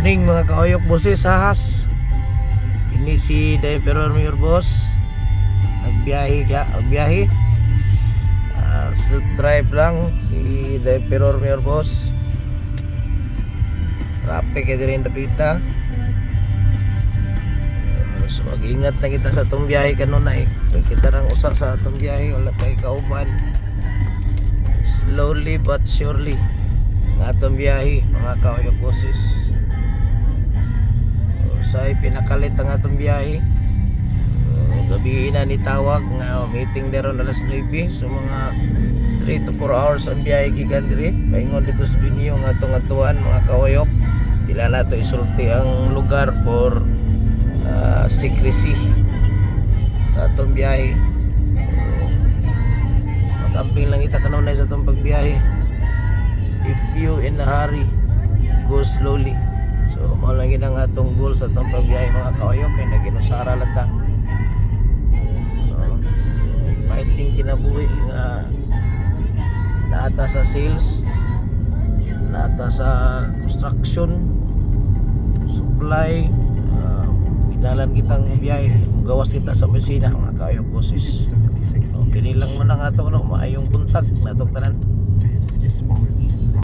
morning mga kaoyok boses sahas. Ini si Driver Mayor Boss. Nagbiyahe. Self drive lang si Driver Mayor Boss. Traffic ay rin napita. So mag-ingat na kita sa itong biyahe kanunay. Kita rang usa sa itong biyahe. Wala tayo kauban. Slowly but surely nga itong biyahe mga kaoyok boses. Say pinakalit ang atong biyahe. Gabi na ni tawag nga meeting deron alas 9, so mga 3 to 4 hours ang biyahe gikan diri. Paingon dito sa Binyo nga atong atuan mga kaoyok. Dila na to isulti ang lugar for secrecy sa atong biyahe. Makamping lang kita kanunay sa atong pagbiyahe. If you in a hurry, go slowly. So mao lang gid ang atong goal sa atong pagbiyahe mga kaoyok, kay naginusara lang ta. Fighting kinabuhi nga nata sa sales, nata sa construction, supply, inalan kitang biyahe, gawas kita sa opisina mga kaoyok boses. Okay, nilang mo na nga ito, maayong buntag na itong tanan.